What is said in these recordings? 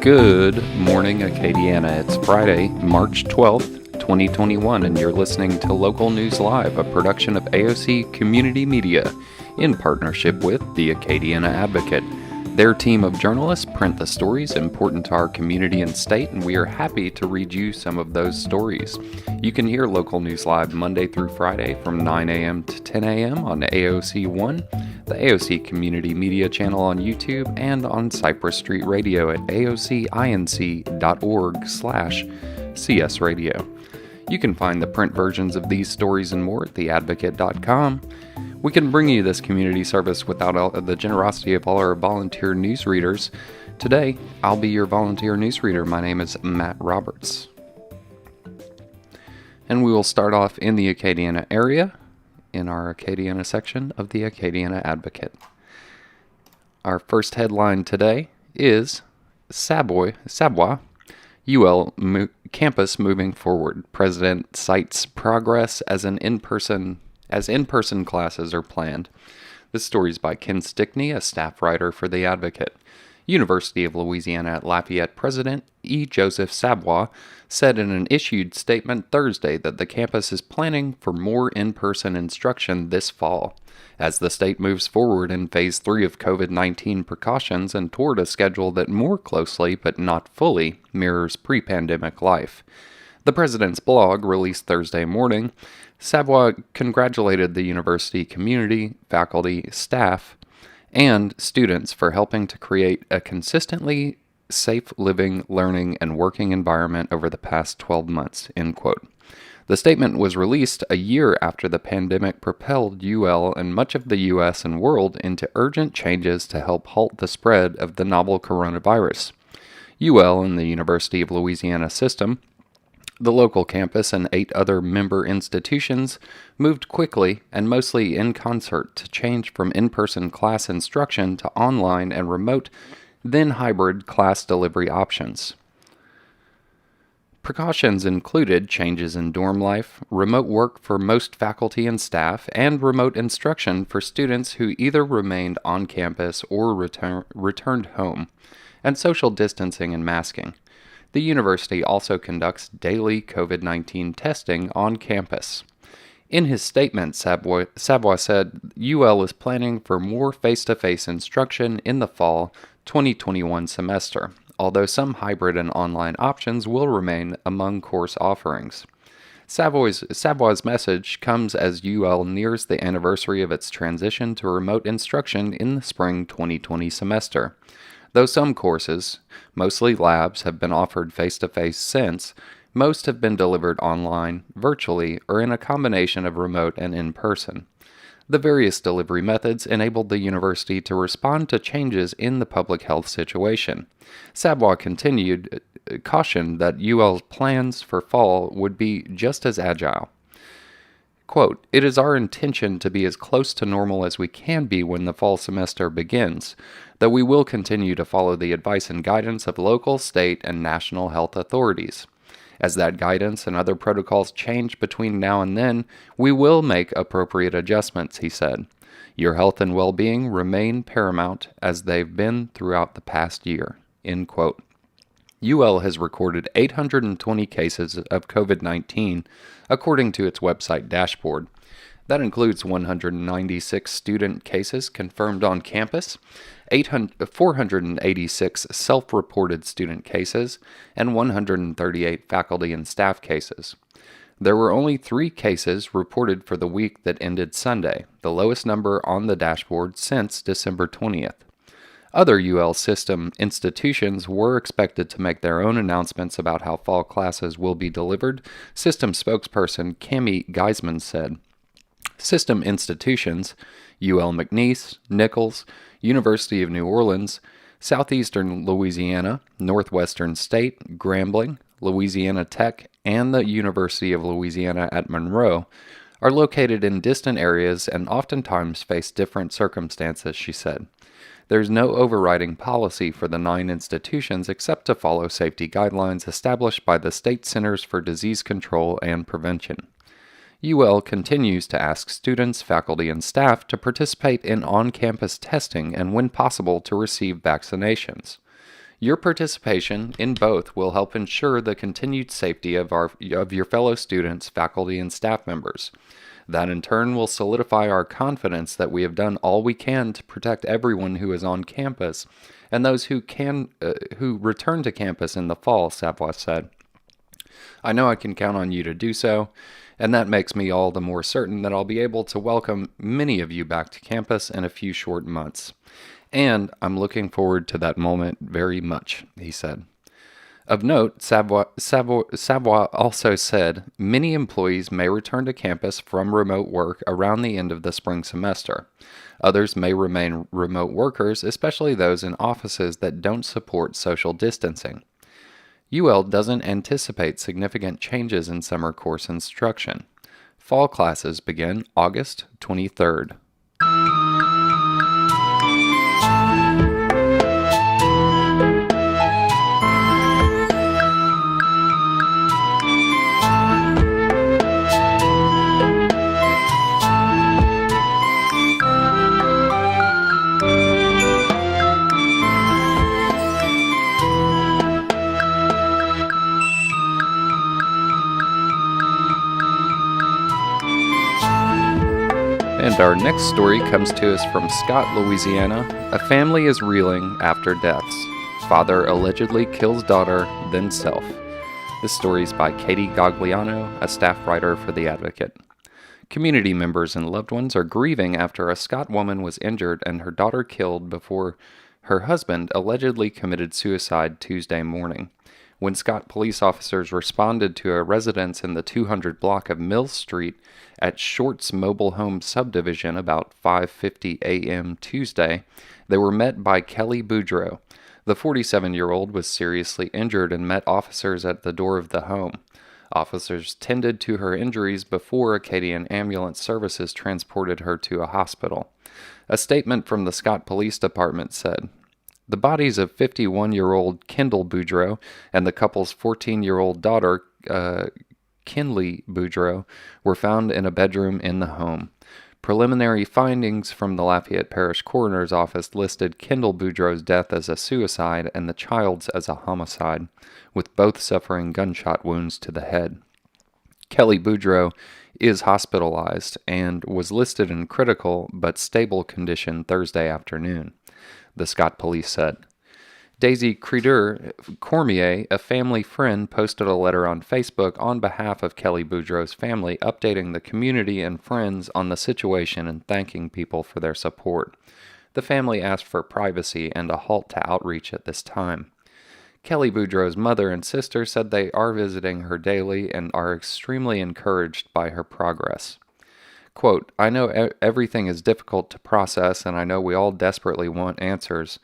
Good morning, Acadiana. It's Friday, March 12th, 2021, and you're listening to Local News Live, a production of AOC Community Media in partnership with the Acadiana Advocate. Their team of journalists print the stories important to our community and state, and we are happy to read you some of those stories. You can hear Local News Live Monday through Friday from 9 a.m. to 10 a.m. on AOC 1, the AOC Community Media channel on YouTube, and on Cypress Street Radio at aocinc.org/CS Radio. You can find the print versions of these stories and more at theadvocate.com. We can bring you this community service without the generosity of all our volunteer newsreaders. Today, I'll be your volunteer newsreader. My name is Matt Roberts. And we will start off in the Acadiana area, in our Acadiana section of the Acadiana Advocate. Our first headline today is Savoy UL campus moving forward. President cites progress as in-person classes are planned. This story is by Ken Stickney, a staff writer for The Advocate. University of Louisiana at Lafayette President E. Joseph Savoy said in an issued statement Thursday that the campus is planning for more in-person instruction this fall, as the state moves forward in Phase 3 of COVID-19 precautions and toward a schedule that more closely, but not fully, mirrors pre-pandemic life. The president's blog, released Thursday morning, Savoy congratulated the university community, faculty, staff, and students for helping to create a consistently safe living, learning, and working environment over the past 12 months, end quote. The statement was released a year after the pandemic propelled UL and much of the U.S. and world into urgent changes to help halt the spread of the novel coronavirus. UL and the University of Louisiana system, the local campus, and 8 other member institutions moved quickly and mostly in concert to change from in-person class instruction to online and remote, then hybrid class delivery options. Precautions included changes in dorm life, remote work for most faculty and staff, and remote instruction for students who either remained on campus or returned home, and social distancing and masking. The university also conducts daily COVID-19 testing on campus. In his statement, Savoy said UL is planning for more face-to-face instruction in the fall 2021 semester, although some hybrid and online options will remain among course offerings. Savoy's message comes as UL nears the anniversary of its transition to remote instruction in the spring 2020 semester. Though some courses, mostly labs, have been offered face-to-face since, most have been delivered online, virtually, or in a combination of remote and in-person. The various delivery methods enabled the university to respond to changes in the public health situation. Savoy cautioned that UL's plans for fall would be just as agile. Quote, "It is our intention to be as close to normal as we can be when the fall semester begins, though we will continue to follow the advice and guidance of local, state, and national health authorities. As that guidance and other protocols change between now and then, we will make appropriate adjustments," he said. "Your health and well-being remain paramount as they've been throughout the past year," end quote. UL has recorded 820 cases of COVID-19, according to its website dashboard. That includes 196 student cases confirmed on campus, 486 self-reported student cases, and 138 faculty and staff cases. There were only 3 cases reported for the week that ended Sunday, the lowest number on the dashboard since December 20th. Other UL system institutions were expected to make their own announcements about how fall classes will be delivered, system spokesperson Cami Geisman said. System institutions, UL McNeese, Nichols, University of New Orleans, Southeastern Louisiana, Northwestern State, Grambling, Louisiana Tech, and the University of Louisiana at Monroe, are located in distant areas and oftentimes face different circumstances, she said. There's no overriding policy for the 9 institutions except to follow safety guidelines established by the State Centers for Disease Control and Prevention. UL continues to ask students, faculty, and staff to participate in on-campus testing and, when possible, to receive vaccinations. Your participation in both will help ensure the continued safety of your fellow students, faculty, and staff members. That in turn will solidify our confidence that we have done all we can to protect everyone who is on campus and those who return to campus in the fall, Savoy said. I know I can count on you to do so, and that makes me all the more certain that I'll be able to welcome many of you back to campus in a few short months. And I'm looking forward to that moment very much, he said. Of note, Savoy also said many employees may return to campus from remote work around the end of the spring semester. Others may remain remote workers, especially those in offices that don't support social distancing. UL doesn't anticipate significant changes in summer course instruction. Fall classes begin August 23rd. And our next story comes to us from Scott, Louisiana. A family is reeling after deaths. Father allegedly kills daughter, then self. This story is by Katie Gagliano, a staff writer for The Advocate. Community members and loved ones are grieving after a Scott woman was injured and her daughter killed before her husband allegedly committed suicide Tuesday morning. When Scott police officers responded to a residence in the 200 block of Mills Street at Short's Mobile Home Subdivision about 5:50 a.m. Tuesday, they were met by Kelly Boudreau. The 47-year-old was seriously injured and met officers at the door of the home. Officers tended to her injuries before Acadian Ambulance Services transported her to a hospital. A statement from the Scott Police Department said, "The bodies of 51-year-old Kendall Boudreau and the couple's 14-year-old daughter, Kinley Boudreau, were found in a bedroom in the home. Preliminary findings from the Lafayette Parish Coroner's Office listed Kendall Boudreau's death as a suicide and the child's as a homicide, with both suffering gunshot wounds to the head. Kelly Boudreau is hospitalized and was listed in critical but stable condition Thursday afternoon," the Scott police said. Daisy Cormier, a family friend, posted a letter on Facebook on behalf of Kelly Boudreau's family, updating the community and friends on the situation and thanking people for their support. The family asked for privacy and a halt to outreach at this time. Kelly Boudreau's mother and sister said they are visiting her daily and are extremely encouraged by her progress. Quote, "I know everything is difficult to process, and I know we all desperately want answers,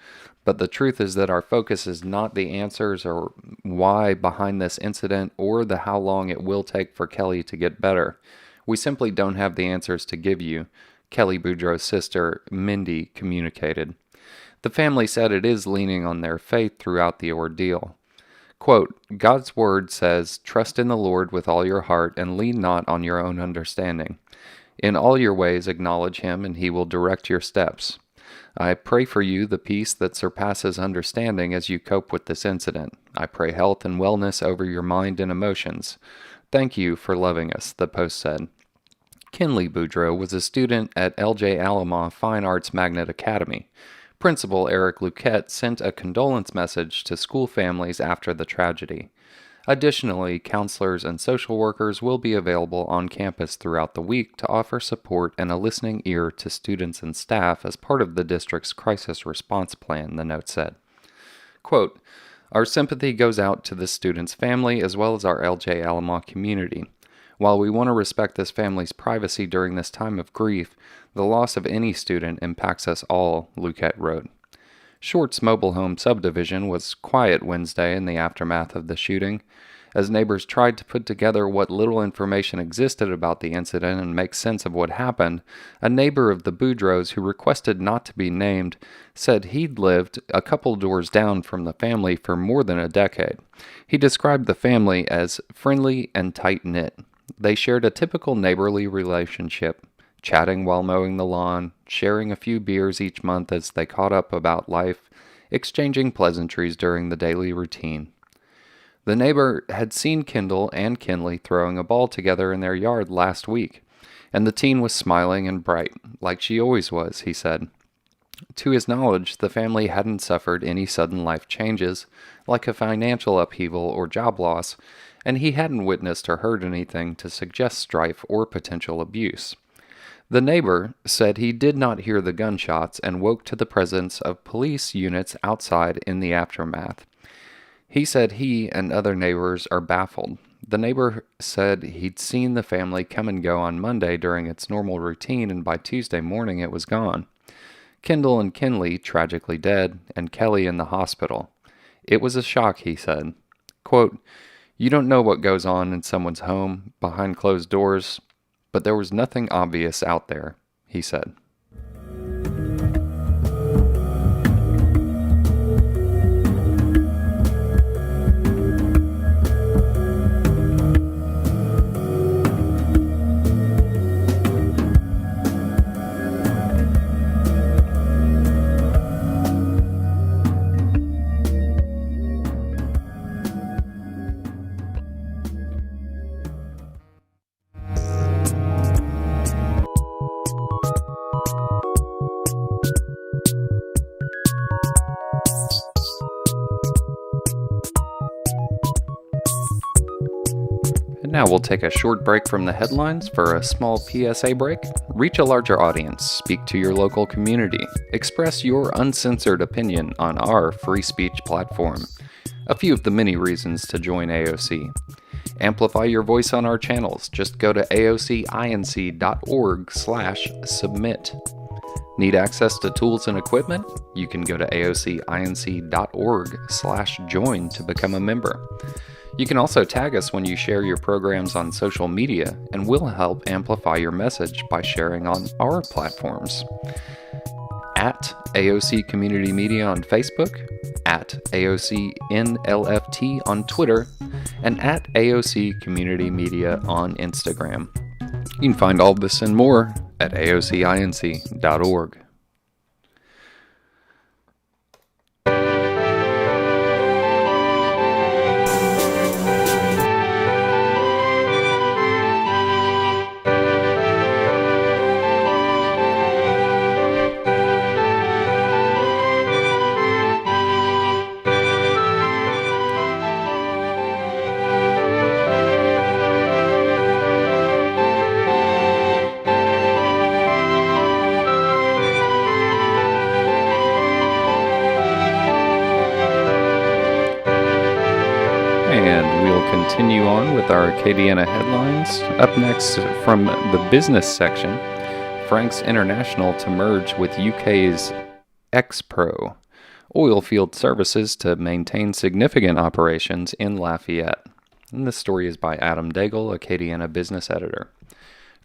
but the truth is that our focus is not the answers or why behind this incident or the how long it will take for Kelly to get better. We simply don't have the answers to give you," Kelly Boudreau's sister, Mindy, communicated. The family said it is leaning on their faith throughout the ordeal. Quote, "God's word says, 'Trust in the Lord with all your heart and lean not on your own understanding. In all your ways acknowledge him, and he will direct your steps. I pray for you the peace that surpasses understanding as you cope with this incident. I pray health and wellness over your mind and emotions. Thank you for loving us," the post said. Kinley Boudreau was a student at L.J. Alamo Fine Arts Magnet Academy. Principal Eric Luquette sent a condolence message to school families after the tragedy. Additionally, counselors and social workers will be available on campus throughout the week to offer support and a listening ear to students and staff as part of the district's crisis response plan, the note said. Quote, "Our sympathy goes out to this student's family as well as our L.J. Alamo community. While we want to respect this family's privacy during this time of grief, the loss of any student impacts us all," Luquette wrote. Short's Mobile Home Subdivision was quiet Wednesday in the aftermath of the shooting. As neighbors tried to put together what little information existed about the incident and make sense of what happened, a neighbor of the Boudreaux who requested not to be named said he'd lived a couple doors down from the family for more than a decade. He described the family as friendly and tight-knit. They shared a typical neighborly relationship, chatting while mowing the lawn, sharing a few beers each month as they caught up about life exchanging pleasantries during the daily routine. The neighbor had seen Kendall and Kinley throwing a ball together in their yard last week, and the teen was smiling and bright, like she always was, he said. To his knowledge, the family hadn't suffered any sudden life changes, like a financial upheaval or job loss, and he hadn't witnessed or heard anything to suggest strife or potential abuse. The neighbor said he did not hear the gunshots and woke to the presence of police units outside in the aftermath. He said he and other neighbors are baffled. The neighbor said he'd seen the family come and go on Monday during its normal routine, and by Tuesday morning it was gone. Kendall and Kinley tragically dead, and Kelly in the hospital. It was a shock, he said. Quote, "You don't know what goes on in someone's home, behind closed doors, but there was nothing obvious out there," he said. And now we'll take a short break from the headlines for a small PSA break. Reach a larger audience, speak to your local community, express your uncensored opinion on our free speech platform. A few of the many reasons to join AOC. Amplify your voice on our channels. Just go to aocinc.org/submit. Need access to tools and equipment? You can go to aocinc.org/join to become a member. You can also tag us when you share your programs on social media, and we'll help amplify your message by sharing on our platforms. At AOC Community Media on Facebook, at AOC NLFT on Twitter, and at AOC Community Media on Instagram. You can find all this and more at aocinc.org. And we'll continue on with our Acadiana headlines. Up next, from the business section, Frank's International to merge with UK's Expro Oilfield Services to maintain significant operations in Lafayette. And this story is by Adam Daigle, Acadiana business editor.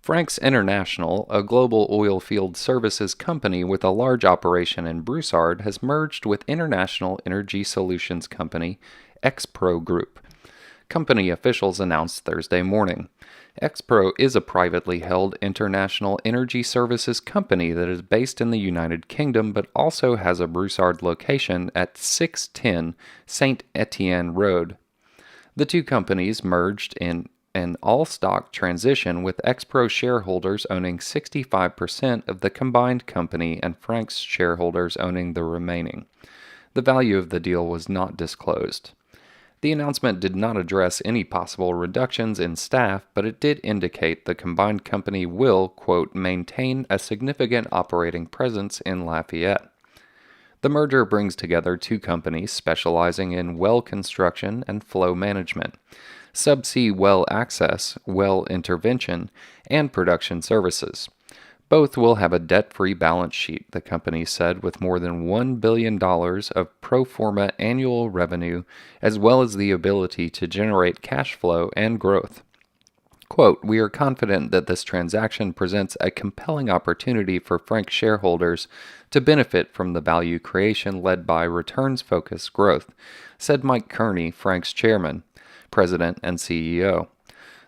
Frank's International, a global oilfield services company with a large operation in Broussard, has merged with international energy solutions company Expro Group. Company officials announced Thursday morning. Expro is a privately held international energy services company that is based in the United Kingdom but also has a Broussard location at 610 Saint Etienne Road. The two companies merged in an all-stock transition, with Expro shareholders owning 65% of the combined company and Frank's shareholders owning the remaining. The value of the deal was not disclosed. The announcement did not address any possible reductions in staff, but it did indicate the combined company will, quote, maintain a significant operating presence in Lafayette. The merger brings together two companies specializing in well construction and flow management, subsea well access, well intervention, and production services. Both will have a debt-free balance sheet, the company said, with more than $1 billion of pro forma annual revenue, as well as the ability to generate cash flow and growth. Quote, "We are confident that this transaction presents a compelling opportunity for Frank shareholders to benefit from the value creation led by returns-focused growth," said Mike Kearney, Frank's chairman, president, and CEO.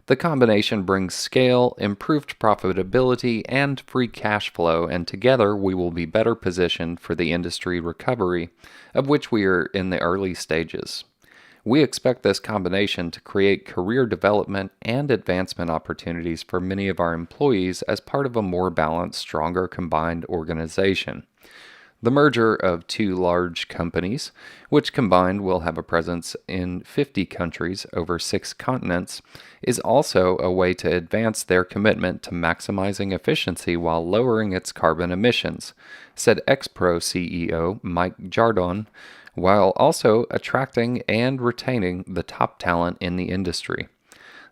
The combination brings scale, improved profitability, and free cash flow, and together we will be better positioned for the industry recovery, of which we are in the early stages. We expect this combination to create career development and advancement opportunities for many of our employees as part of a more balanced, stronger combined organization. The merger of two large companies, which combined will have a presence in 50 countries over 6 continents, is also a way to advance their commitment to maximizing efficiency while lowering its carbon emissions, said Expro CEO Mike Jardon, while also attracting and retaining the top talent in the industry.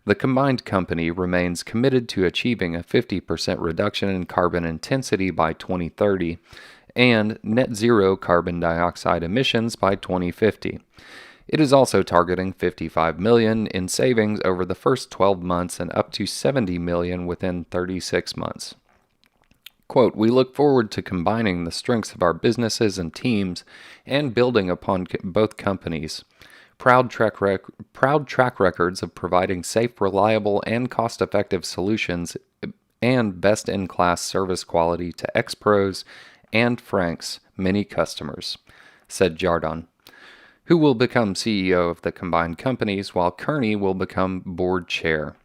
The combined company remains committed to achieving a 50% reduction in carbon intensity by 2030 and net zero carbon dioxide emissions by 2050. It is also targeting $55 million in savings over the first 12 months and up to $70 million within 36 months. Quote, "We look forward to combining the strengths of our businesses and teams and building upon both companies' proud track records of providing safe, reliable, and cost-effective solutions and best-in-class service quality to ex-pros and Frank's many customers," said Jardon, who will become CEO of the combined companies while Kearney will become board chair.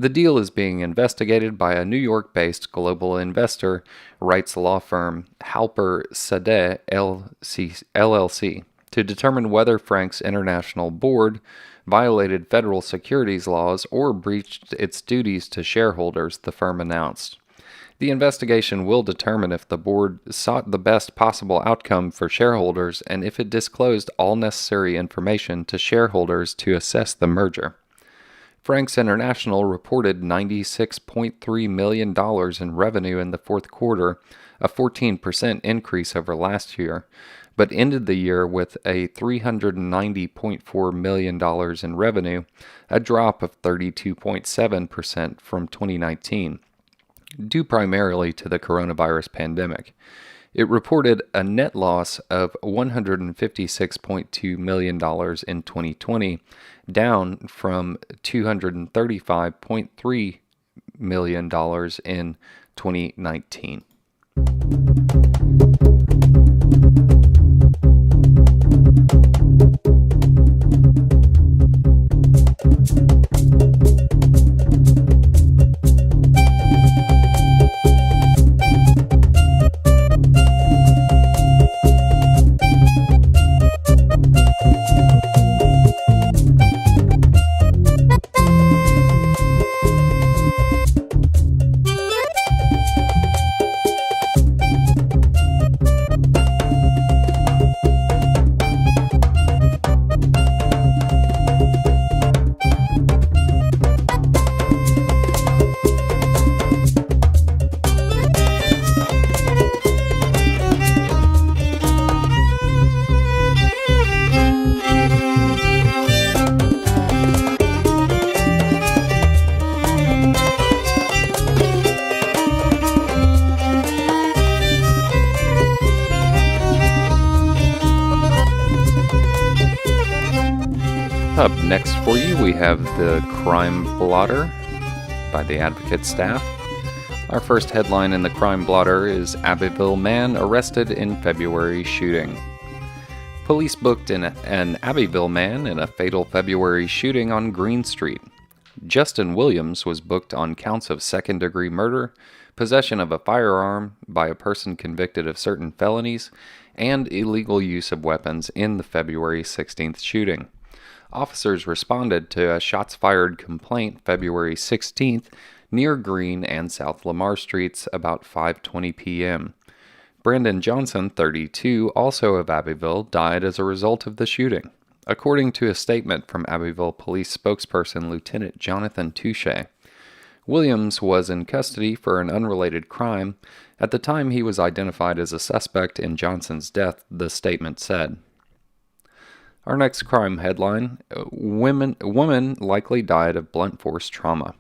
The deal is being investigated by a New York-based global investor rights law firm Halper Sadeh LLC to determine whether Frank's international board violated federal securities laws or breached its duties to shareholders, the firm announced. The investigation will determine if the board sought the best possible outcome for shareholders and if it disclosed all necessary information to shareholders to assess the merger. Frank's International reported $96.3 million in revenue in the fourth quarter, a 14% increase over last year, but ended the year with a $390.4 million in revenue, a drop of 32.7% from 2019. Due primarily to the coronavirus pandemic. It reported a net loss of $156.2 million in 2020, down from $235.3 million in 2019. Up next for you, we have the Crime Blotter by the Advocate staff. Our first headline in the Crime Blotter is Abbeville Man Arrested in February Shooting. Police booked an Abbeville man in a fatal February shooting on Green Street. Justin Williams was booked on counts of second-degree murder, possession of a firearm by a person convicted of certain felonies, and illegal use of weapons in the February 16th shooting. Officers responded to a shots-fired complaint February 16th near Green and South Lamar Streets about 5:20 p.m. Brandon Johnson, 32, also of Abbeville, died as a result of the shooting, according to a statement from Abbeville Police spokesperson Lieutenant Jonathan Touche. Williams was in custody for an unrelated crime at the time he was identified as a suspect in Johnson's death, the statement said. Our next crime headline, woman likely died of blunt force trauma.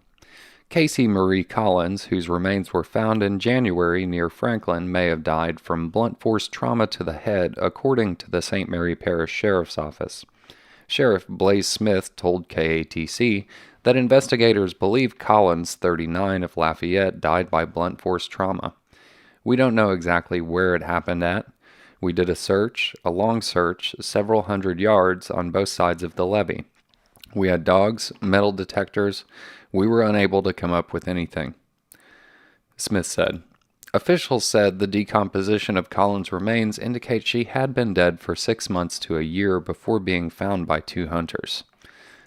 Casey Marie Collins, whose remains were found in January near Franklin, may have died from blunt force trauma to the head, according to the St. Mary Parish Sheriff's Office. Sheriff Blaze Smith told KATC that investigators believe Collins, 39, of Lafayette, died by blunt force trauma. We don't know exactly where it happened at. We did a long search, several hundred yards on both sides of the levee. We had dogs, metal detectors. We were unable to come up with anything," Smith said. Officials said the decomposition of Collins' remains indicates she had been dead for 6 months to a year before being found by 2 hunters.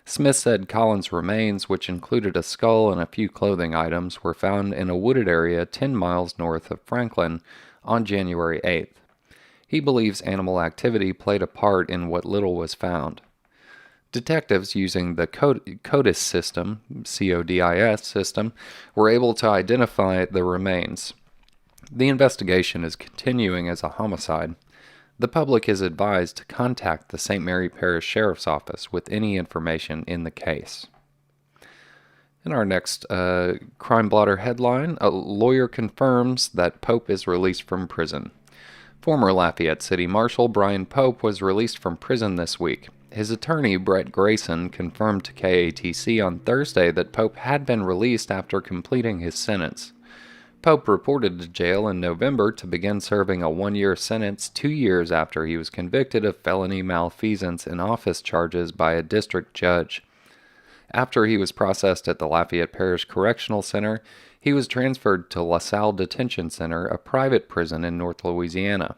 Smith said Collins' remains, which included a skull and a few clothing items, were found in a wooded area 10 miles north of Franklin on January 8th. He believes animal activity played a part in what little was found. Detectives using the CODIS system, CODIS system, were able to identify the remains. The investigation is continuing as a homicide. The public is advised to contact the St. Mary Parish Sheriff's Office with any information in the case. In our next crime blotter headline, a lawyer confirms that Pope is released from prison. Former Lafayette City Marshal Brian Pope was released from prison this week. His attorney, Brett Grayson, confirmed to KATC on Thursday that Pope had been released after completing his sentence. Pope reported to jail in November to begin serving a 1-year sentence 2 years after he was convicted of felony malfeasance in office charges by a district judge. After he was processed at the Lafayette Parish Correctional Center, he was transferred to LaSalle Detention Center, a private prison in North Louisiana.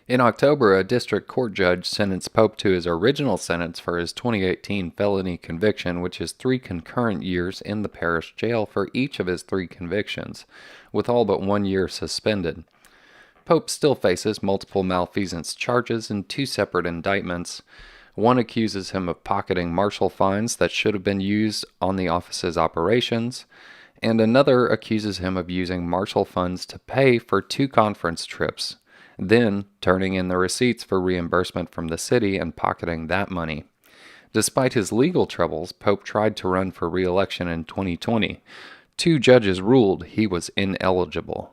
In October, a district court judge sentenced Pope to his original sentence for his 2018 felony conviction, which is 3 concurrent years in the parish jail for each of his 3 convictions, with all but 1 year suspended. Pope still faces multiple malfeasance charges in 2 separate indictments. One accuses him of pocketing marshal fines that should have been used on the office's operations, and another accuses him of using marshal funds to pay for 2 conference trips, then turning in the receipts for reimbursement from the city and pocketing that money. Despite his legal troubles, Pope tried to run for re-election in 2020. 2 judges ruled he was ineligible.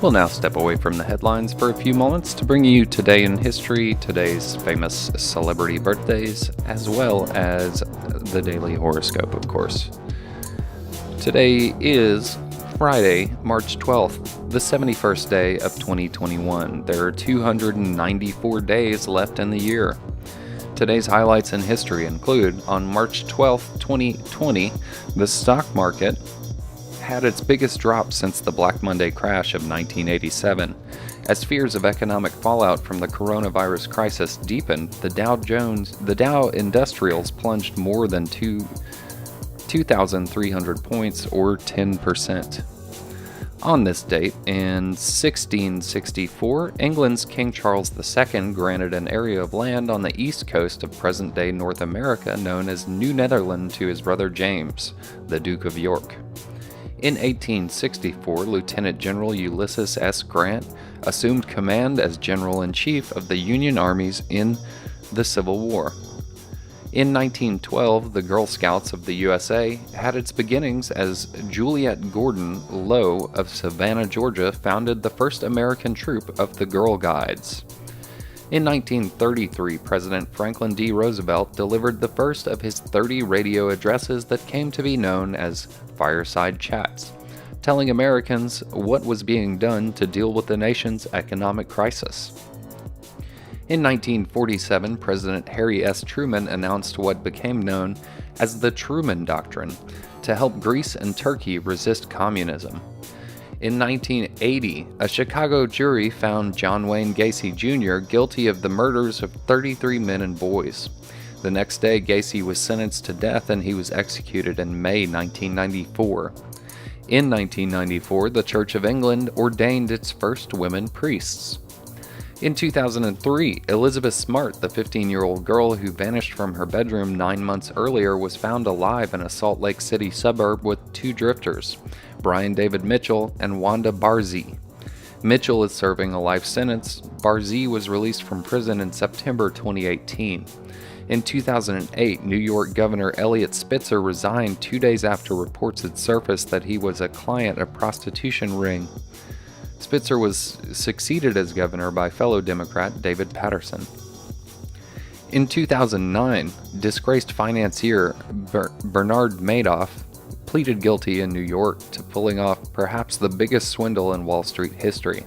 We'll now step away from the headlines for a few moments to bring you Today in History, today's famous celebrity birthdays, as well as the daily horoscope, of course. Today is Friday, March 12th, the 71st day of 2021. There are 294 days left in the year. Today's highlights in history include, on March 12th, 2020, the stock market had its biggest drop since the Black Monday crash of 1987. As fears of economic fallout from the coronavirus crisis deepened, the Dow Industrials plunged more than 2,300 points, or 10%. On this date, in 1664, England's King Charles II granted an area of land on the east coast of present-day North America known as New Netherland to his brother James, the Duke of York. In 1864, Lieutenant General Ulysses S. Grant assumed command as General-in-Chief of the Union armies in the Civil War. In 1912, the Girl Scouts of the USA had its beginnings as Juliette Gordon Lowe of Savannah, Georgia, founded the first American troop of the Girl Guides. In 1933, President Franklin D. Roosevelt delivered the first of his 30 radio addresses that came to be known as fireside chats, telling Americans what was being done to deal with the nation's economic crisis. In 1947, President Harry S. Truman announced what became known as the Truman Doctrine to help Greece and Turkey resist communism. In 1980, a Chicago jury found John Wayne Gacy Jr. guilty of the murders of 33 men and boys. The next day, Gacy was sentenced to death and he was executed in May 1994. In 1994, the Church of England ordained its first women priests. In 2003, Elizabeth Smart, the 15-year-old girl who vanished from her bedroom 9 months earlier, was found alive in a Salt Lake City suburb with 2 drifters, Brian David Mitchell and Wanda Barzee. Mitchell is serving a life sentence. Barzee was released from prison in September 2018. In 2008, New York Governor Eliot Spitzer resigned 2 days after reports had surfaced that he was a client of a prostitution ring. Spitzer was succeeded as governor by fellow Democrat David Paterson. In 2009, disgraced financier Bernard Madoff pleaded guilty in New York to pulling off perhaps the biggest swindle in Wall Street history.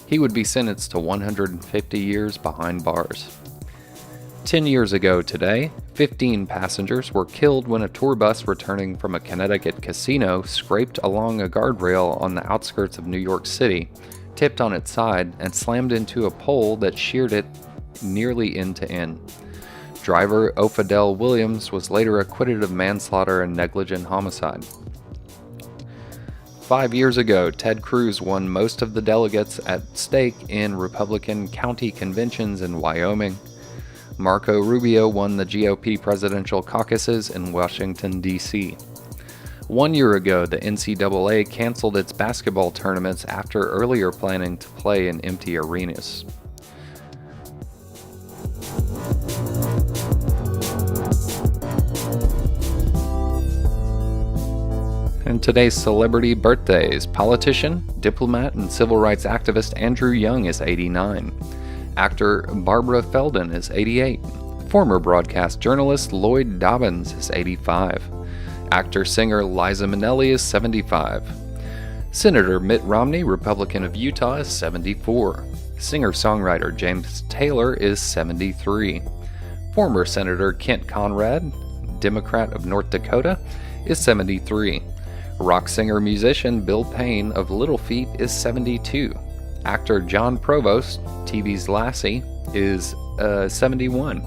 He would be sentenced to 150 years behind bars. 10 years ago today, 15 passengers were killed when a tour bus returning from a Connecticut casino scraped along a guardrail on the outskirts of New York City, tipped on its side, and slammed into a pole that sheared it nearly end to end. Driver O'Fidel Williams was later acquitted of manslaughter and negligent homicide. 5 years ago, Ted Cruz won most of the delegates at stake in Republican county conventions in Wyoming. Marco Rubio won the GOP presidential caucuses in Washington, D.C. 1 year ago, the NCAA canceled its basketball tournaments after earlier planning to play in empty arenas. And today's celebrity birthdays: politician, diplomat, and civil rights activist Andrew Young is 89. Actor Barbara Feldon is 88. Former broadcast journalist Lloyd Dobbins is 85. Actor-singer Liza Minnelli is 75. Senator Mitt Romney, Republican of Utah, is 74. Singer-songwriter James Taylor is 73. Former Senator Kent Conrad, Democrat of North Dakota, is 73. Rock singer-musician Bill Payne of Little Feat is 72. Actor John Provost, TV's Lassie, is 71.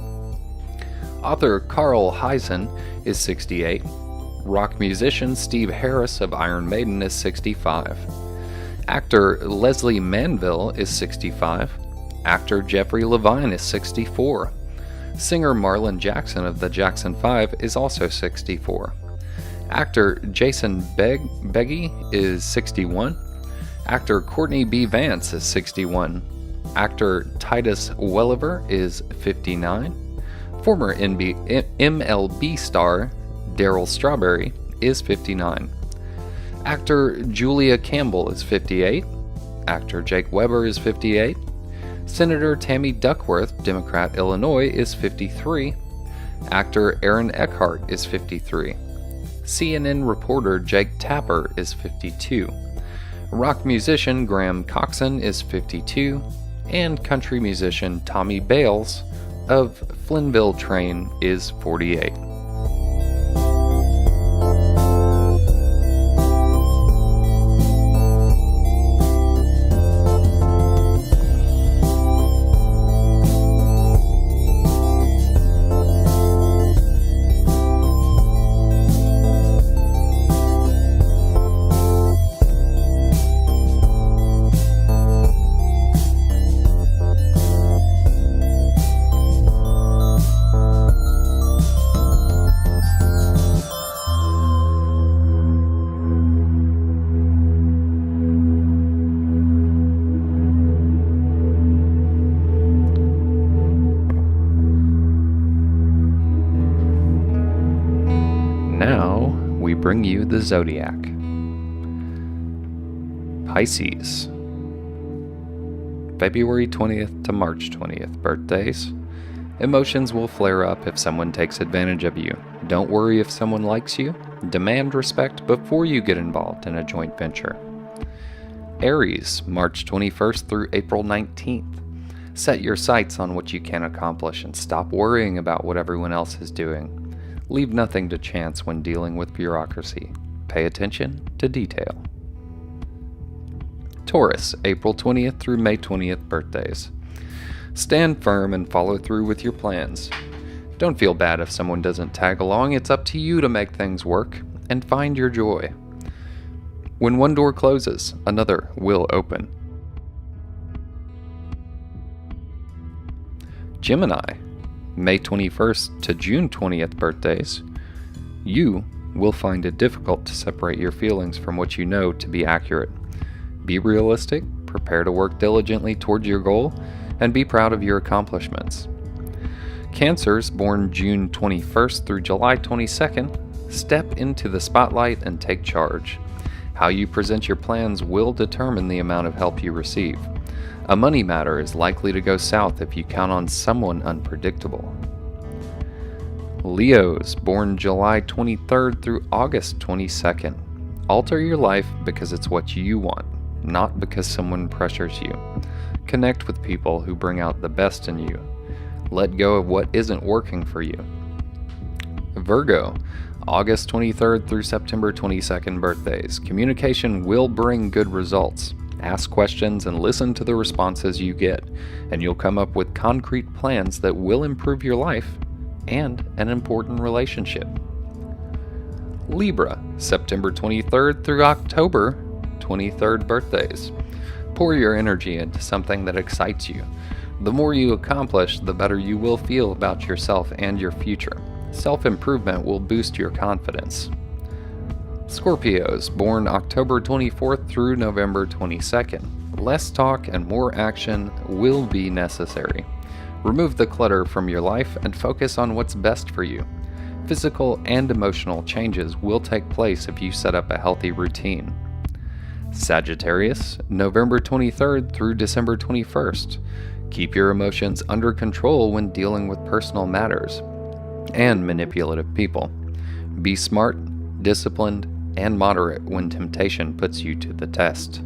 Author Carl Hiaasen is 68. Rock musician Steve Harris of Iron Maiden is 65. Actor Leslie Manville is 65. Actor Jeffrey Levine is 64. Singer Marlon Jackson of the Jackson 5 is also 64. Actor Jason Beggy is 61. Actor Courtney B. Vance is 61. Actor Titus Welliver is 59. Former MLB star Darryl Strawberry is 59. Actor Julia Campbell is 58. Actor Jake Weber is 58. Senator Tammy Duckworth, Democrat, Illinois, is 53. Actor Aaron Eckhart is 53. CNN reporter Jake Tapper is 52. Rock musician Graham Coxon is 52, and country musician Tommy Bales of Flinville Train is 48. Now we bring you the Zodiac. Pisces. February 20th to March 20th birthdays. Emotions will flare up if someone takes advantage of you. Don't worry if someone likes you. Demand respect before you get involved in a joint venture. Aries, March 21st through April 19th. Set your sights on what you can accomplish and stop worrying about what everyone else is doing. Leave nothing to chance when dealing with bureaucracy. Pay attention to detail. Taurus, April 20th through May 20th birthdays. Stand firm and follow through with your plans. Don't feel bad if someone doesn't tag along. It's up to you to make things work and find your joy. When one door closes, another will open. Gemini, May 21st to June 20th birthdays. You will find it difficult to separate your feelings from what you know to be accurate. Be realistic, prepare to work diligently towards your goal, and be proud of your accomplishments. Cancers born June 21st through July 22nd, step into the spotlight and take charge. How you present your plans will determine the amount of help you receive. A money matter is likely to go south if you count on someone unpredictable. Leos, born July 23rd through August 22nd. Alter your life because it's what you want, not because someone pressures you. Connect with people who bring out the best in you. Let go of what isn't working for you. Virgo, August 23rd through September 22nd birthdays. Communication will bring good results. Ask questions and listen to the responses you get, and you'll come up with concrete plans that will improve your life and an important relationship. Libra, September 23rd through October 23rd birthdays. Pour your energy into something that excites you. The more you accomplish, the better you will feel about yourself and your future. Self-improvement will boost your confidence. Scorpios, born October 24th through November 22nd. Less talk and more action will be necessary. Remove the clutter from your life and focus on what's best for you. Physical and emotional changes will take place if you set up a healthy routine. Sagittarius, November 23rd through December 21st. Keep your emotions under control when dealing with personal matters and manipulative people. Be smart, disciplined, and moderate when temptation puts you to the test.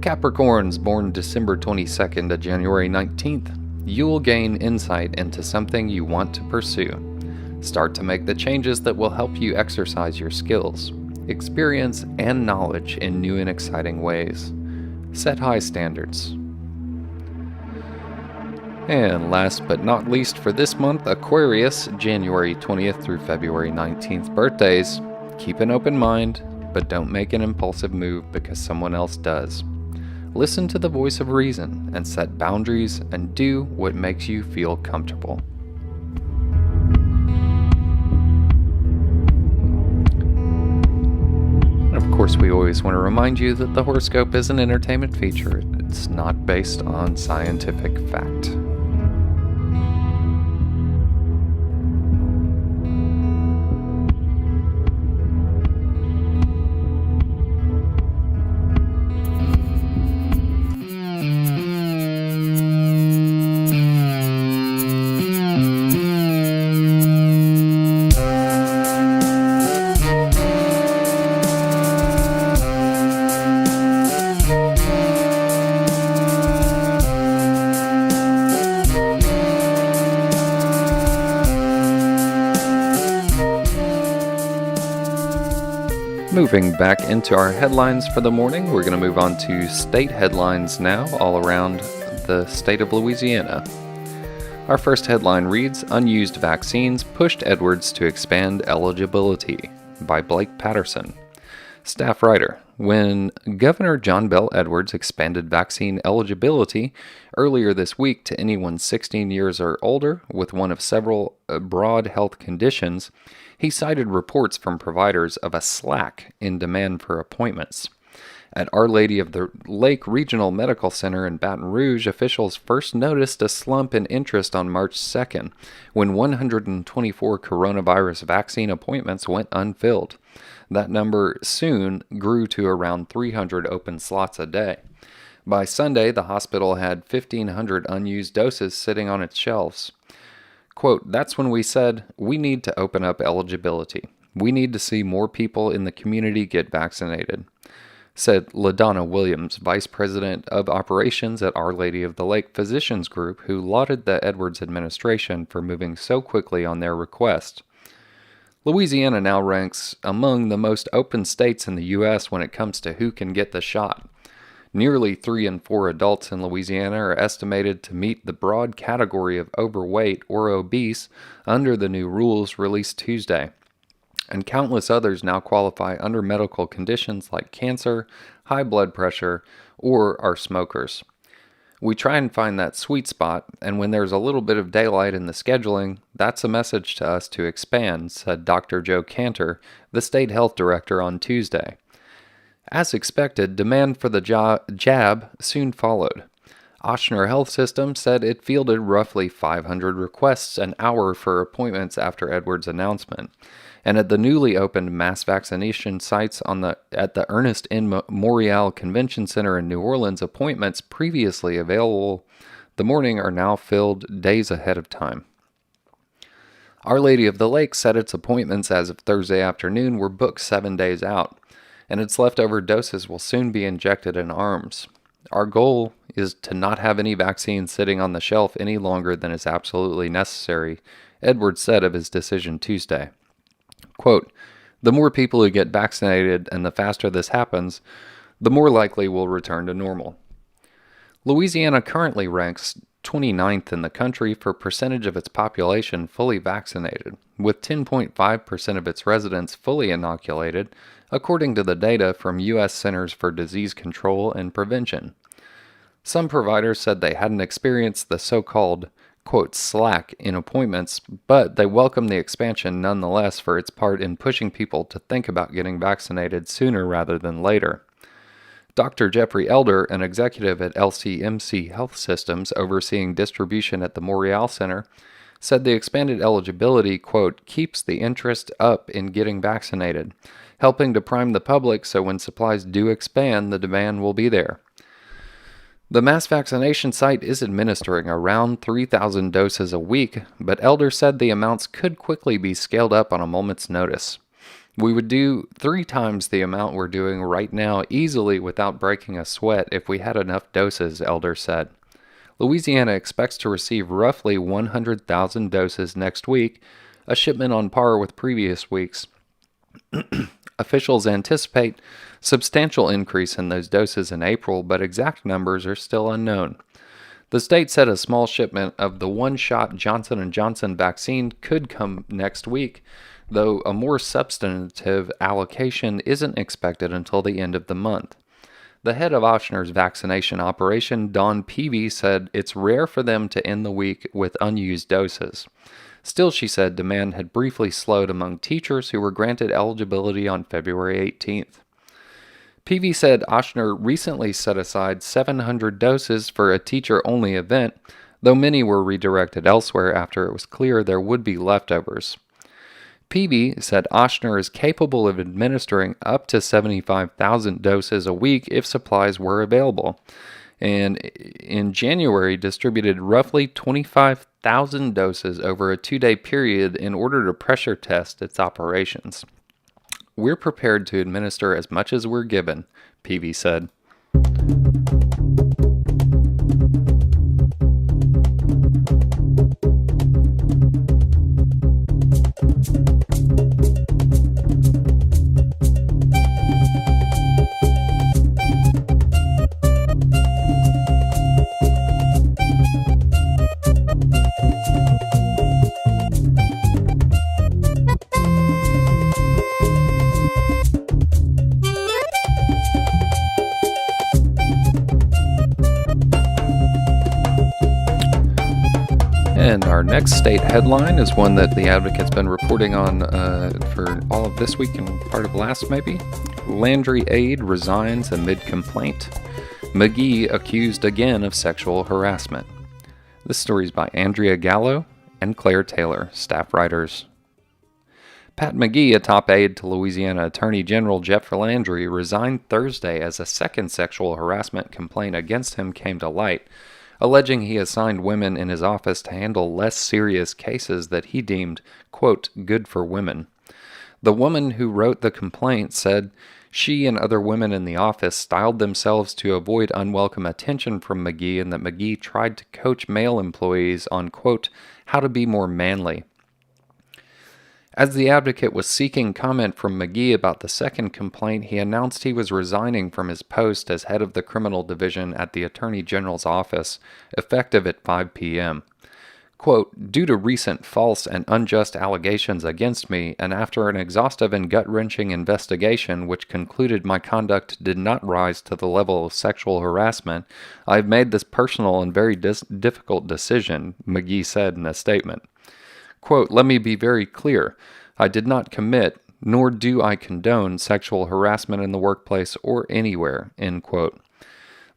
Capricorns, born December 22nd to January 19th. You will gain insight into something you want to pursue. Start to make the changes that will help you exercise your skills, experience, and knowledge in new and exciting ways. Set high standards. And last but not least for this month, Aquarius, January 20th through February 19th birthdays. Keep an open mind, but don't make an impulsive move because someone else does. Listen to the voice of reason and set boundaries and do what makes you feel comfortable. And of course, we always want to remind you that the horoscope is an entertainment feature. It's not based on scientific fact. Moving back into our headlines for the morning, we're going to move on to state headlines now, all around the state of Louisiana. Our first headline reads, Unused Vaccines Pushed Edwards to Expand Eligibility, by Blake Patterson. Staff writer, when Governor John Bel Edwards expanded vaccine eligibility earlier this week to anyone 16 years or older with one of several broad health conditions, he cited reports from providers of a slack in demand for appointments. At Our Lady of the Lake Regional Medical Center in Baton Rouge, officials first noticed a slump in interest on March 2nd, when 124 coronavirus vaccine appointments went unfilled. That number soon grew to around 300 open slots a day. By Sunday, the hospital had 1,500 unused doses sitting on its shelves. Quote, that's when we said, we need to open up eligibility. We need to see more people in the community get vaccinated. said LaDonna Williams, Vice President of Operations at Our Lady of the Lake Physicians Group, who lauded the Edwards administration for moving so quickly on their request. Louisiana now ranks among the most open states in the U.S. when it comes to who can get the shot. Nearly 3 in 4 adults in Louisiana are estimated to meet the broad category of overweight or obese under the new rules released Tuesday, and countless others now qualify under medical conditions like cancer, high blood pressure, or are smokers. We try and find that sweet spot, and when there's a little bit of daylight in the scheduling, that's a message to us to expand, said Dr. Joe Cantor, the state health director, on Tuesday. As expected, demand for the jab soon followed. Ochsner Health System said it fielded roughly 500 requests an hour for appointments after Edwards' announcement, and at the newly opened mass vaccination sites at the Ernest N. Morial Convention Center in New Orleans, appointments previously available the morning are now filled days ahead of time. Our Lady of the Lake said its appointments as of Thursday afternoon were booked 7 days out, and its leftover doses will soon be injected in arms. Our goal is to not have any vaccines sitting on the shelf any longer than is absolutely necessary, Edwards said of his decision Tuesday. Quote, "The more people who get vaccinated and the faster this happens, the more likely we'll return to normal." Louisiana currently ranks 29th in the country for percentage of its population fully vaccinated, with 10.5% of its residents fully inoculated, according to the data from U.S. Centers for Disease Control and Prevention. Some providers said they hadn't experienced the so-called, quote, slack in appointments, but they welcome the expansion nonetheless for its part in pushing people to think about getting vaccinated sooner rather than later. Dr. Jeffrey Elder, an executive at LCMC Health Systems overseeing distribution at the Morial Center, said the expanded eligibility, quote, keeps the interest up in getting vaccinated, helping to prime the public so when supplies do expand, the demand will be there. The mass vaccination site is administering around 3,000 doses a week, but Elder said the amounts could quickly be scaled up on a moment's notice. We would do 3 times the amount we're doing right now easily without breaking a sweat if we had enough doses, Elder said. Louisiana expects to receive roughly 100,000 doses next week, a shipment on par with previous weeks. Officials anticipate substantial increase in those doses in April, but exact numbers are still unknown. The state said a small shipment of the one-shot Johnson & Johnson vaccine could come next week, though a more substantive allocation isn't expected until the end of the month. The head of Ochsner's vaccination operation, Don Peavy, said it's rare for them to end the week with unused doses. Still, she said demand had briefly slowed among teachers who were granted eligibility on February 18th. Peavy said Ochsner recently set aside 700 doses for a teacher-only event, though many were redirected elsewhere after it was clear there would be leftovers. Peavy said Ochsner is capable of administering up to 75,000 doses a week if supplies were available, and in January distributed roughly 25,000 doses over a 2-day period in order to pressure test its operations. "We're prepared to administer as much as we're given," Peavy said. And our next state headline is one that the Advocate's been reporting on for all of this week and part of last, maybe. Landry aide resigns amid complaint. McGee accused again of sexual harassment. This story is by Andrea Gallo and Claire Taylor, staff writers. Pat McGee, a top aide to Louisiana Attorney General Jeff Landry, resigned Thursday as a second sexual harassment complaint against him came to light, alleging he assigned women in his office to handle less serious cases that he deemed, quote, good for women. The woman who wrote the complaint said she and other women in the office styled themselves to avoid unwelcome attention from McGee, and that McGee tried to coach male employees on, quote, how to be more manly. As the advocate was seeking comment from McGee about the second complaint, he announced he was resigning from his post as head of the criminal division at the Attorney General's office, effective at 5 p.m. Quote, due to recent false and unjust allegations against me, and after an exhaustive and gut-wrenching investigation which concluded my conduct did not rise to the level of sexual harassment, I have made this personal and very difficult decision, McGee said in a statement. Quote, let me be very clear. I did not commit, nor do I condone sexual harassment in the workplace or anywhere, end quote.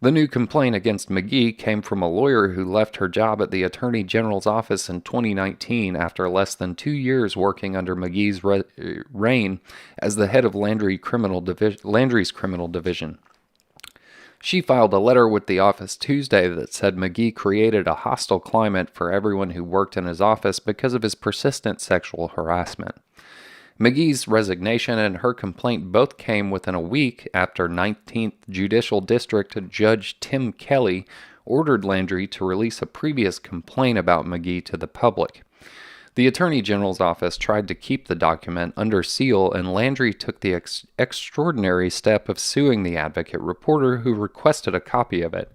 The new complaint against McGee came from a lawyer who left her job at the Attorney General's office in 2019 after less than 2 years working under McGee's reign as the head of Landry's criminal division. She filed a letter with the office Tuesday that said McGee created a hostile climate for everyone who worked in his office because of his persistent sexual harassment. McGee's resignation and her complaint both came within a week after 19th Judicial District Judge Tim Kelly ordered Landry to release a previous complaint about McGee to the public. The Attorney General's office tried to keep the document under seal, and Landry took the extraordinary step of suing the advocate reporter who requested a copy of it,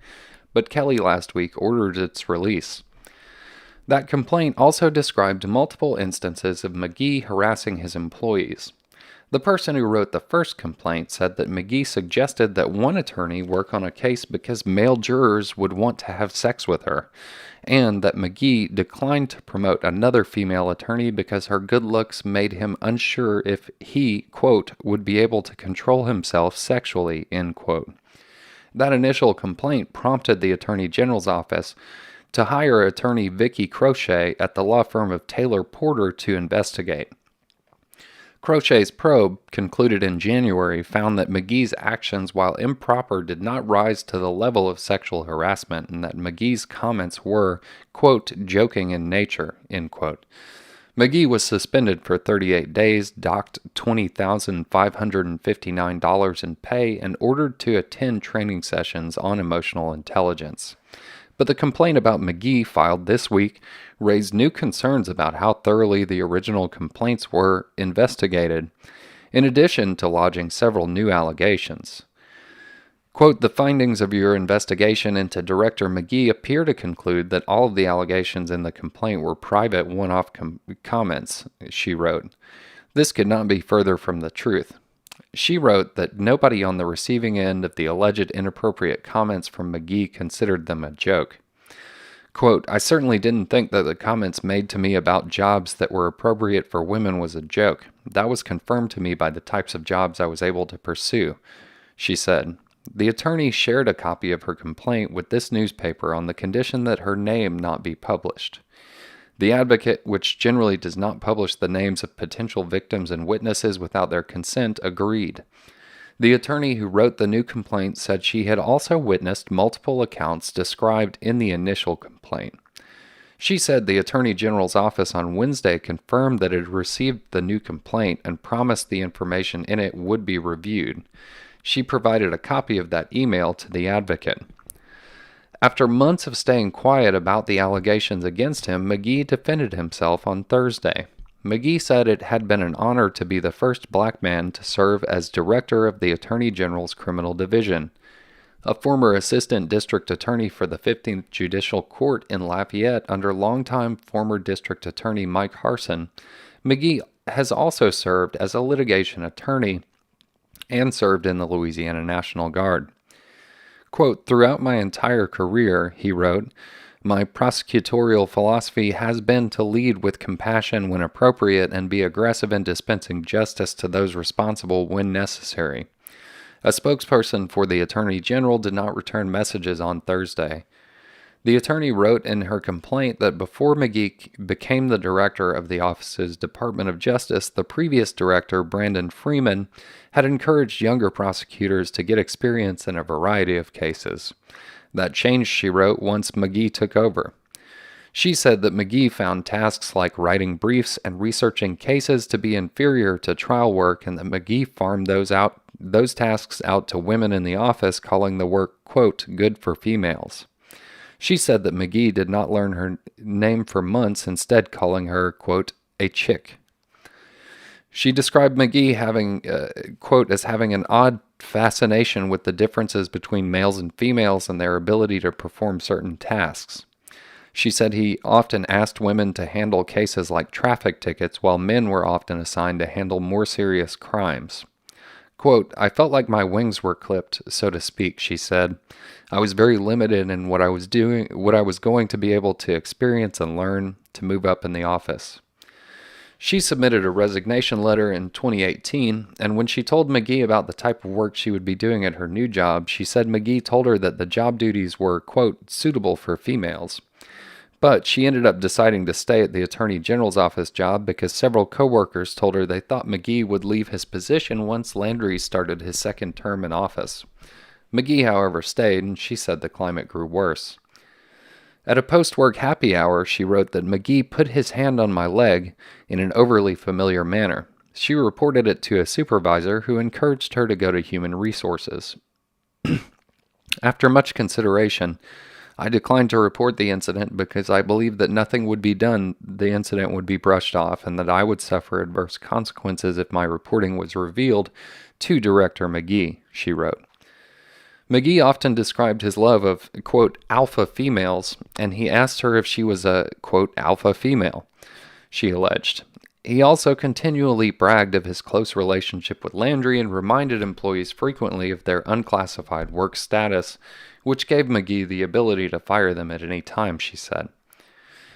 but Kelly last week ordered its release. That complaint also described multiple instances of McGee harassing his employees. The person who wrote the first complaint said that McGee suggested that one attorney work on a case because male jurors would want to have sex with her, and that McGee declined to promote another female attorney because her good looks made him unsure if he, quote, would be able to control himself sexually, end quote. That initial complaint prompted the Attorney General's office to hire attorney Vicky Crochet at the law firm of Taylor Porter to investigate. Crochet's probe, concluded in January, found that McGee's actions, while improper, did not rise to the level of sexual harassment, and that McGee's comments were, quote, joking in nature, end quote. McGee was suspended for 38 days, docked $20,559 in pay, and ordered to attend training sessions on emotional intelligence. But the complaint about McGee filed this week raised new concerns about how thoroughly the original complaints were investigated, in addition to lodging several new allegations. Quote, the findings of your investigation into Director McGee appear to conclude that all of the allegations in the complaint were private one-off comments, she wrote. This could not be further from the truth. She wrote that nobody on the receiving end of the alleged inappropriate comments from McGee considered them a joke. Quote, I certainly didn't think that the comments made to me about jobs that were appropriate for women was a joke. That was confirmed to me by the types of jobs I was able to pursue, she said. The attorney shared a copy of her complaint with this newspaper on the condition that her name not be published. The advocate, which generally does not publish the names of potential victims and witnesses without their consent, agreed. The attorney who wrote the new complaint said she had also witnessed multiple accounts described in the initial complaint. She said the Attorney General's office on Wednesday confirmed that it had received the new complaint and promised the information in it would be reviewed. She provided a copy of that email to the advocate. After months of staying quiet about the allegations against him, McGee defended himself on Thursday. McGee said it had been an honor to be the first black man to serve as director of the Attorney General's Criminal Division. A former assistant district attorney for the 15th Judicial Court in Lafayette under longtime former district attorney Mike Harson, McGee has also served as a litigation attorney and served in the Louisiana National Guard. Quote, throughout my entire career, he wrote, my prosecutorial philosophy has been to lead with compassion when appropriate and be aggressive in dispensing justice to those responsible when necessary. A spokesperson for the Attorney General did not return messages on Thursday. The attorney wrote in her complaint that before McGee became the director of the office's Department of Justice, the previous director, Brandon Freeman, had encouraged younger prosecutors to get experience in a variety of cases. That changed, she wrote, once McGee took over. She said that McGee found tasks like writing briefs and researching cases to be inferior to trial work, and that McGee farmed those tasks out to women in the office, calling the work, quote, good for females. She said that McGee did not learn her name for months, instead calling her, quote, a chick. She described McGee having, quote, as having an odd fascination with the differences between males and females and their ability to perform certain tasks. She said he often asked women to handle cases like traffic tickets, while men were often assigned to handle more serious crimes. Quote, I felt like my wings were clipped, so to speak, she said. I was very limited in what I was going to be able to experience and learn to move up in the office. She submitted a resignation letter in 2018, and when she told McGee about the type of work she would be doing at her new job, she said McGee told her that the job duties were, quote, suitable for females. But she ended up deciding to stay at the Attorney General's office job because several coworkers told her they thought McGee would leave his position once Landry started his second term in office. McGee, however, stayed, and she said the climate grew worse. At a post-work happy hour, she wrote that McGee put his hand on my leg in an overly familiar manner. She reported it to a supervisor who encouraged her to go to Human Resources. After much consideration, I declined to report the incident because I believed that nothing would be done, the incident would be brushed off, and that I would suffer adverse consequences if my reporting was revealed to Director McGee, she wrote. McGee often described his love of, quote, alpha females, and he asked her if she was a, quote, alpha female, she alleged. He also continually bragged of his close relationship with Landry and reminded employees frequently of their unclassified work status, which gave McGee the ability to fire them at any time, she said.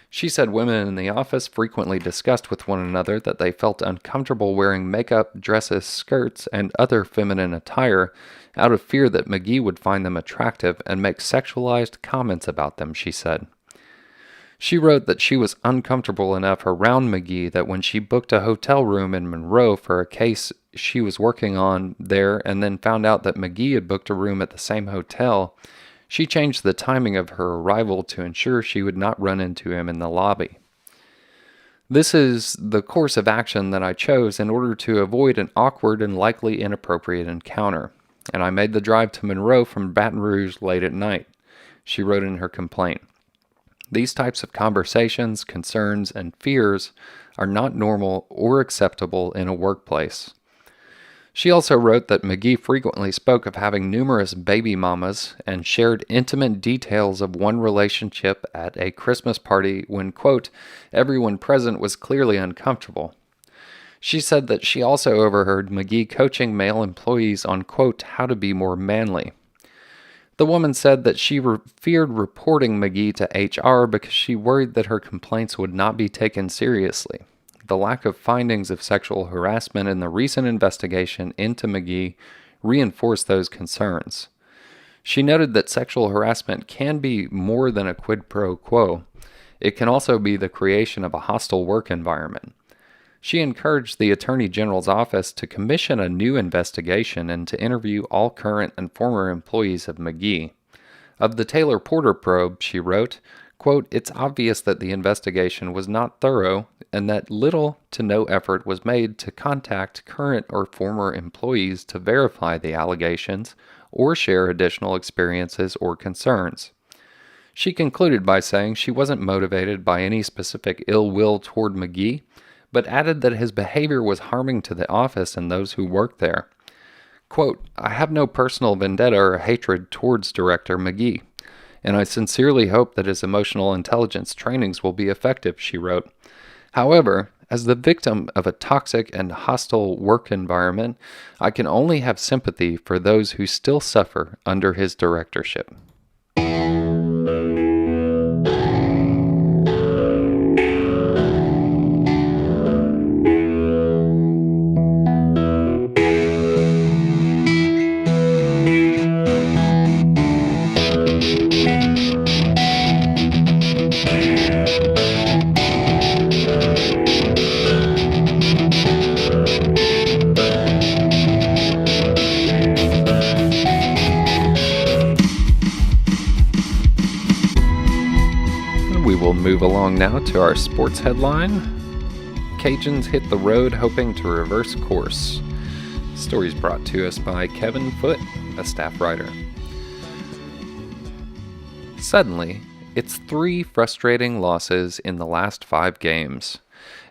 She said women in the office frequently discussed with one another that they felt uncomfortable wearing makeup, dresses, skirts, and other feminine attire out of fear that McGee would find them attractive and make sexualized comments about them, she said. She wrote that she was uncomfortable enough around McGee that when she booked a hotel room in Monroe for a case she was working on there and then found out that McGee had booked a room at the same hotel, she changed the timing of her arrival to ensure she would not run into him in the lobby. This is the course of action that I chose in order to avoid an awkward and likely inappropriate encounter, and I made the drive to Monroe from Baton Rouge late at night, she wrote in her complaint. These types of conversations, concerns, and fears are not normal or acceptable in a workplace. She also wrote that McGee frequently spoke of having numerous baby mamas and shared intimate details of one relationship at a Christmas party when, quote, everyone present was clearly uncomfortable. She said that she also overheard McGee coaching male employees on, quote, how to be more manly. The woman said that she feared reporting McGee to HR because she worried that her complaints would not be taken seriously. The lack of findings of sexual harassment in the recent investigation into McGee reinforced those concerns. She noted that sexual harassment can be more than a quid pro quo. It can also be the creation of a hostile work environment. She encouraged the Attorney General's office to commission a new investigation and to interview all current and former employees of McGee. Of the Taylor Porter probe, she wrote, quote, it's obvious that the investigation was not thorough and that little to no effort was made to contact current or former employees to verify the allegations or share additional experiences or concerns. She concluded by saying she wasn't motivated by any specific ill will toward McGee, but added that his behavior was harming to the office and those who worked there. Quote, I have no personal vendetta or hatred towards Director McGee, and I sincerely hope that his emotional intelligence trainings will be effective, she wrote. However, as the victim of a toxic and hostile work environment, I can only have sympathy for those who still suffer under his directorship. move along now to our sports headline. Cajuns hit the road hoping to reverse course. The story is brought to us by Kevin Foote, a staff writer. Suddenly, it's 3 frustrating losses in the last 5 games.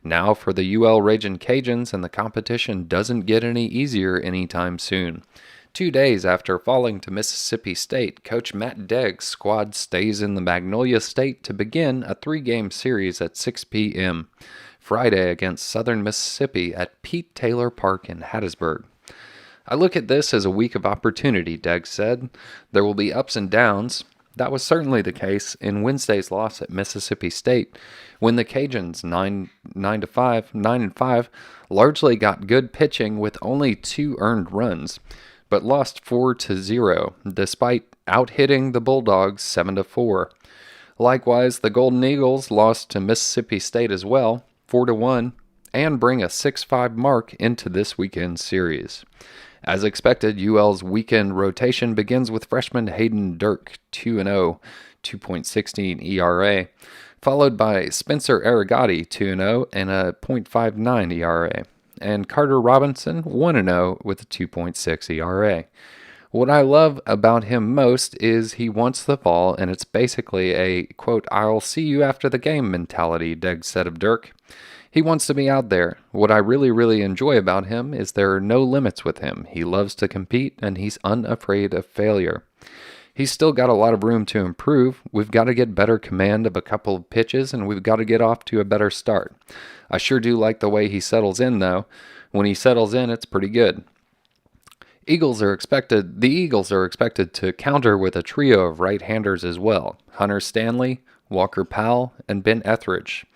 Now for the UL Ragin' Cajuns, and the competition doesn't get any easier anytime soon. 2 days after falling to Mississippi State, Coach Matt Degg's squad stays in the Magnolia State to begin a 3-game series at 6 p.m. Friday against Southern Mississippi at Pete Taylor Park in Hattiesburg. I look at this as a week of opportunity, Degg said. There will be ups and downs. That was certainly the case in Wednesday's loss at Mississippi State, when the Cajuns 9-5 largely got good pitching with only 2 earned runs, but lost 4-0 despite out-hitting the Bulldogs 7-4. Likewise, the Golden Eagles lost to Mississippi State as well, 4-1, and bring a 6-5 mark into this weekend's series. As expected, UL's weekend rotation begins with freshman Hayden Dirk, 2-0, 2.16 ERA, followed by Spencer Arigati, 2-0, and a .59 ERA, and Carter Robinson, 1-0, with a 2.6 ERA. What I love about him most is he wants the ball, and it's basically a, quote, "I'll see you after the game" mentality, Degg said of Dirk. He wants to be out there. What I really enjoy about him is there are no limits with him. He loves to compete, and he's unafraid of failure. He's still got a lot of room to improve. We've got to get better command of a couple of pitches, and we've got to get off to a better start. I sure do like the way he settles in, though. When he settles in, it's pretty good. The Eagles are expected to counter with a trio of right-handers as well: Hunter Stanley, Walker Powell, and Ben Etheridge.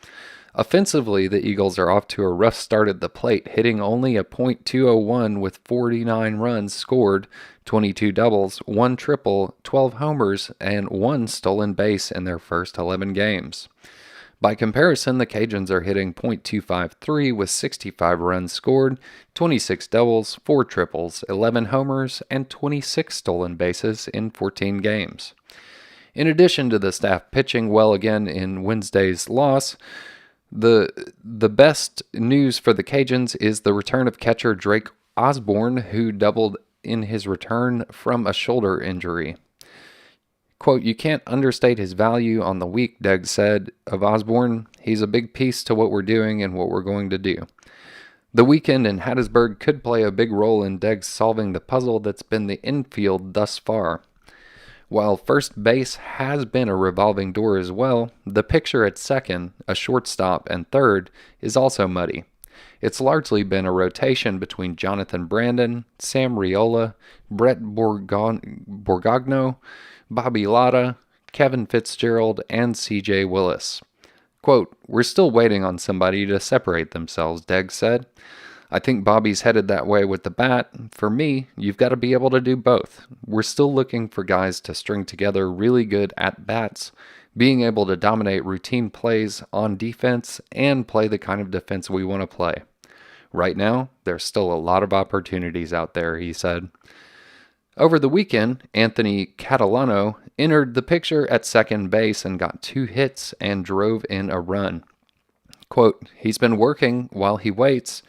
Offensively, the Eagles are off to a rough start at the plate, hitting only a .201 with 49 runs scored, 22 doubles, 1 triple, 12 homers, and 1 stolen base in their first 11 games. By comparison, the Cajuns are hitting .253 with 65 runs scored, 26 doubles, 4 triples, 11 homers, and 26 stolen bases in 14 games. In addition to the staff pitching well again in Wednesday's loss, the best news for the Cajuns is the return of catcher Drake Osborne, who doubled in his return from a shoulder injury. Quote, "You can't understate his value on the week," Degg said of Osborne. "He's a big piece to what we're doing and what we're going to do." The weekend in Hattiesburg could play a big role in Degg solving the puzzle that's been the infield thus far. While first base has been a revolving door as well, the picture at second, a shortstop, and third is also muddy. It's largely been a rotation between Jonathan Brandon, Sam Riola, Brett Borgogno, Bobby Latta, Kevin Fitzgerald, and C.J. Willis. Quote, "We're still waiting on somebody to separate themselves," Degg said. "I think Bobby's headed that way with the bat. For me, you've got to be able to do both. We're still looking for guys to string together really good at-bats, being able to dominate routine plays on defense and play the kind of defense we want to play. Right now, there's still a lot of opportunities out there," he said. Over the weekend, Anthony Catalano entered the picture at second base and got 2 hits and drove in a run. Quote, "He's been working while he waits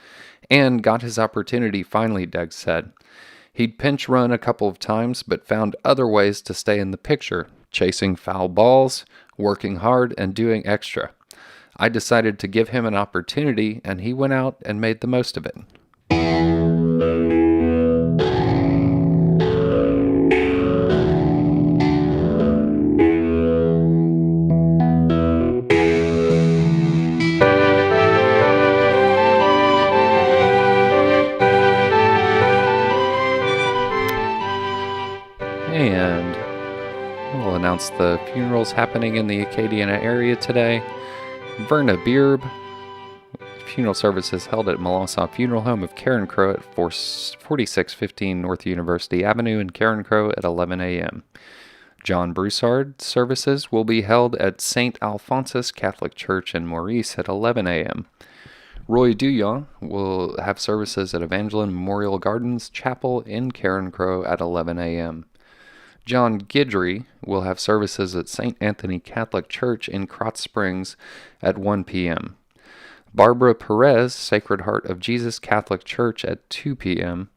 and got his opportunity finally," Degg said. "He'd pinch run a couple of times, but found other ways to stay in the picture, chasing foul balls, working hard, and doing extra. I decided to give him an opportunity, and he went out and made the most of it." And we'll announce the funerals happening in the Acadiana area today. Verna Beerb. Funeral services held at Melanson Funeral Home of Karen Crow at 4615 North University Avenue in Karen Crow at 11 a.m. John Broussard services will be held at St. Alphonsus Catholic Church in Maurice at 11 a.m. Roy Duyon will have services at Evangeline Memorial Gardens Chapel in Karen Crow at 11 a.m. John Guidry will have services at St. Anthony Catholic Church in Krotz Springs at 1 p.m. Barbara Perez, Sacred Heart of Jesus Catholic Church at 2 p.m.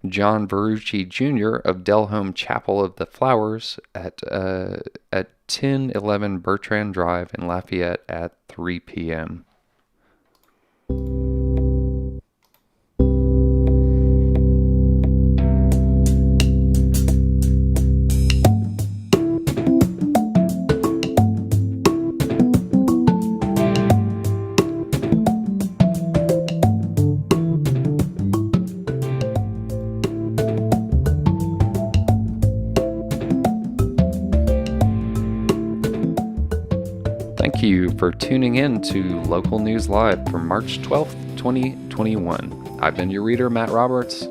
John Verrucci Jr. of Delhome Chapel of the Flowers at 1011 Bertrand Drive in Lafayette at 3 p.m. Thank you for tuning in to Local News Live for March 12th, 2021. I've been your reader, Matt Roberts.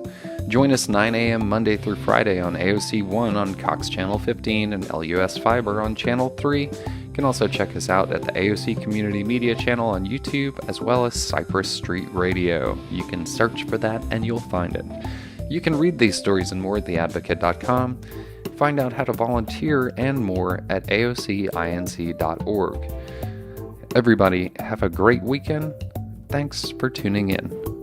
Join us 9 a.m. Monday through Friday on AOC 1 on Cox Channel 15 and LUS Fiber on Channel 3. You can also check us out at the AOC Community Media channel on YouTube, as well as Cypress Street Radio. You can search for that and you'll find it. You can read these stories and more at theadvocate.com. Find out how to volunteer and more at aocinc.org. Everybody, have a great weekend. Thanks for tuning in.